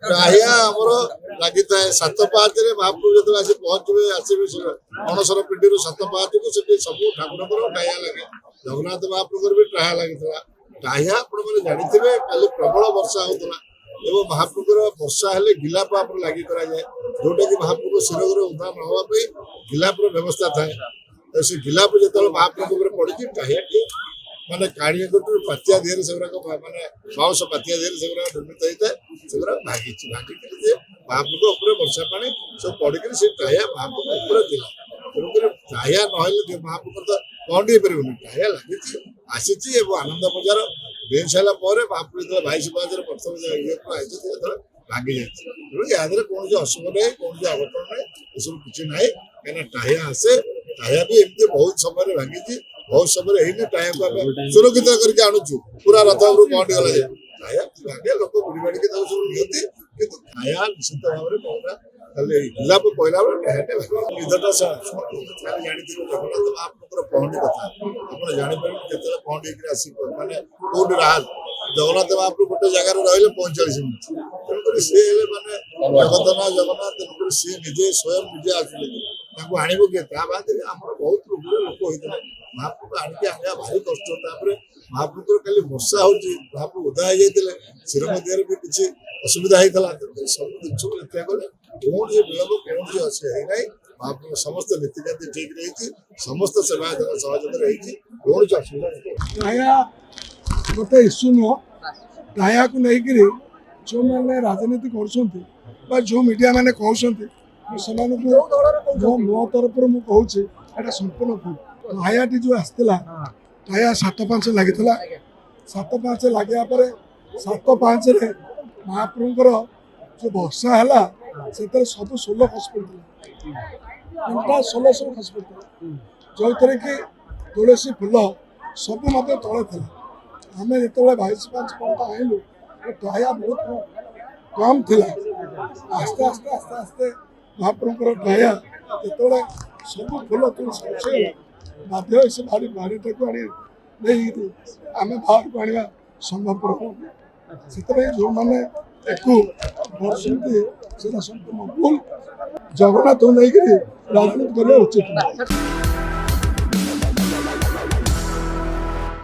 ଟାହିଆ ଆମର ଲାଗିଥାଏ 7 ପାହାଚରେ ମହାପ୍ରଭୁ ଯେତେବେଳେ ଆସି ପହଞ୍ଚିବେ ଆସିବେ ଅଣସର ପିଣ୍ଡିରୁ 7 ପାହାଚକୁ ସେଠି ସବୁ ଠାକୁରଙ୍କର ଟାହିଆ ଲାଗେ। ଜଗନ୍ନାଥ ମହାପ୍ରଭୁଙ୍କର ବି ଟାହିଆ ଲାଗିଥିଲା। ଟାହିଆ ଆପଣମାନେ ଜାଣିଥିବେ କାଲି ପ୍ରବଳ ବର୍ଷା ହଉଥିଲା ଏବଂ ମହାପ୍ରଭୁଙ୍କର ବର୍ଷା ହେଲେ ଗିଲାପ ଆମର ଲାଗି କରାଯାଏ, ଯୋଉଟା କି ମହାପ୍ରଭୁ ଶିରଘରେ ଉଦ୍ଧାର ନ ହବା ପାଇଁ ଗିଲାପର ବ୍ୟବସ୍ଥା ଥାଏ। ସେ ଗିଲାପ ଯେତେବେଳେ ମହାପ୍ରଭୁ ଉପରେ ପଡିଛି ଟାହିଆଟି ମାନେ କାଳିଆ ଗୋଟରୁ ପାତିଆ ଦେହରେ ସେଗୁଡାକ ମାନେ ବାଉଁଶ ପାତିଆ ଦେହରେ ସେଗୁଡାକ ନିର୍ମିତ ହେଇଥାଏ, ସେଗୁଡାକ ଭାଙ୍ଗିକିରି ଯେ ମହାପ୍ରଭୁ ଉପରେ ବର୍ଷା ପାଣି ସବୁ ପଡିକିରି ସେ ଟାହିଆ ମହାପ୍ରଭୁ ଉପରେ ଥିଲା। ତେଣୁକରି ଟାହିଆ ନହେଲେ ମହାପ୍ରଭୁ ତ ପହଣ୍ଡି ହେଇପାରିବନି। ଟାହିଆ ଲାଗିଛି ଆସିଛି ଏବଂ ଆନନ୍ଦ ବଜାର ବେଞ୍ଚ ହେଲା ପରେ ମହାପ୍ରଭୁ ଯେତେବେଳେ 22 ପାହାଚରେ ପ୍ରଥମେ ଇଏକୁ ଆସିଛନ୍ତି ଯେତେବେଳେ ଭାଙ୍ଗି ଯାଇଛି। ତେଣୁ ୟା ଦେହରେ କୌଣସି ଅଶୁଭ ନାହିଁ, କୌଣସି ଅଘଟଣ ନାହିଁ, ଏସବୁ କିଛି ନାହିଁ। କାହିଁକିନା ଟାହିଆ ଆସେ, ଟାହିଆ ବି ଏମିତି ବହୁତ ସମୟରେ ଭାଙ୍ଗିଛି, ବହୁତ ସମୟରେ ହେଇନି। ଟାହିଆକୁ ଆମେ ସୁରକ୍ଷିତ କରିକି ଆଣୁଛୁ ପୁରା ରଥ ଉପରୁ ପହଣ୍ଡି ଗଲା ଯାଏ। ଟାହିଆ ଭାଙ୍ଗେ, ଲୋକ ବୁଡ଼ି ବାଡ଼ିକି ତାକୁ ସବୁ ନିଅନ୍ତି, କିନ୍ତୁ ଟାହିଆ ନିଶ୍ଚିତ ଭାବରେ କହୁନା ଖାଲି ଗିଲାପ ପହିଲା ବେଳେ ଟାହିଆଟେ ନିଦଟା କାଲି ଜାଣିଥିବେ ଜଗନ୍ନାଥ ମହାପ୍ରଭୁଙ୍କର ପହଣ୍ଡି କଥା ଆପଣ ଜାଣିପାରିବେ କେତେବେଳେ ପହଣ୍ଡି ହେଇକିରି ଆସି ମାନେ କୋଉଠି ରାହାତ ଜଗନ୍ନାଥ ମହାପ୍ରଭୁ ଗୋଟେ ଜାଗାରେ ରହିଲେ 45 ମିନିଟ୍। ତେଣୁକରି ସିଏ ହେଲେ ମାନେ ଜଗତନାଥ ଜଗନ୍ନାଥ, ତେଣୁକରି ସିଏ ନିଜେ ସ୍ୱୟଂ ନିଜେ ଆସିଲେ ତାଙ୍କୁ ଆଣିବ କିଏ? ତା ବାଦ ଆମର ବହୁତ ଲୋକ ହେଇଥିଲେ, ମହାପ୍ରଭୁ ଆଣିକି ଆଣିବା ଭାରି କଷ୍ଟ। ତାପରେ ମହାପ୍ରଭୁଙ୍କର କାଲି ବର୍ଷା ହଉଛି, ମହାପ୍ରଭୁ ଓଦା ହେଇଯାଇଥିଲେ, ଶିର ମଧ୍ୟରେ ବି କିଛି ଅସୁବିଧା ହେଇଥିଲା। ତେଣୁକରି ସବୁ ଜିନିଷକୁ ଦେଖିବାକୁ ଗଲେ କୌଣସି ବିଳମ୍ବ କୌଣସି ଅସୁବିଧା ହେଇନାହିଁ। ମହାପ୍ରଭୁ ସମସ୍ତ ନୀତିକାନ୍ତି ଠିକ ରହିଛି, ସମସ୍ତ ସେବାୟତଙ୍କ ସହଯୋଗରେ ହେଇଛି, କୌଣସି ଅସୁବିଧା ନାହିଁ। ଗୋଟେ ଇସ୍ୟୁ ନୁହଁ। ଟାହିଆକୁ ନେଇକିରି ଯେଉଁମାନେ ରାଜନୀତି କରୁଛନ୍ତି ବା ଯେଉଁ ମିଡ଼ିଆ ମାନେ କହୁଛନ୍ତି, ସେମାନଙ୍କୁ ମୋ ତରଫରୁ ମୁଁ କହୁଛି ଏଇଟା ସମ୍ପୂର୍ଣ୍ଣ ଭୁଲ। ଟାହିଆଟି ଯେଉଁ ଆସିଥିଲା, ଟାହିଆ 7 ଲାଗିଥିଲା। 7 ଲାଗିବା ପରେ 7 ମହାପ୍ରଭୁଙ୍କର ଯେଉଁ ବର୍ଷା ହେଲା ସେଥିରେ ସବୁ 16 ଖସି ପଡ଼ିଥିଲା। 16 ସବୁ ଖସି ପଡ଼ିଥିଲା, ଯେଉଁଥିରେ କି ତୁଳସୀ ଫୁଲ ସବୁ ମଧ୍ୟ ତଳେ ଥିଲା। ଆମେ ଯେତେବେଳେ 22 ପର୍ଯ୍ୟନ୍ତ ଆଣିଲୁ ଟାହିଆ ବହୁତ କମ୍ ଥିଲା। ଆସ୍ତେ ଆସ୍ତେ ମହାପ୍ରଭୁଙ୍କର ଟାହିଆ ଯେତେବେଳେ ସବୁ ଫୁଲ ଖସିଗଲା, ବାଧ୍ୟ ହୋଇ ସେ ବାଡ଼ିଟାକୁ ଆଣି ନେଇକିରି ଆମେ ବାହାରକୁ ଆଣିବା ସମ୍ଭବପର ହଉନି। ସେଥିପାଇଁ ଯେଉଁମାନେ ଏକୁ କରୁଛନ୍ତି ସେଟା ସମ୍ପୂର୍ଣ୍ଣ ଭୁଲ। ଜଗନ୍ନାଥକୁ ନେଇକିରି ରାଜନୀତି କରିବା ଉଚିତ ନୁହେଁ।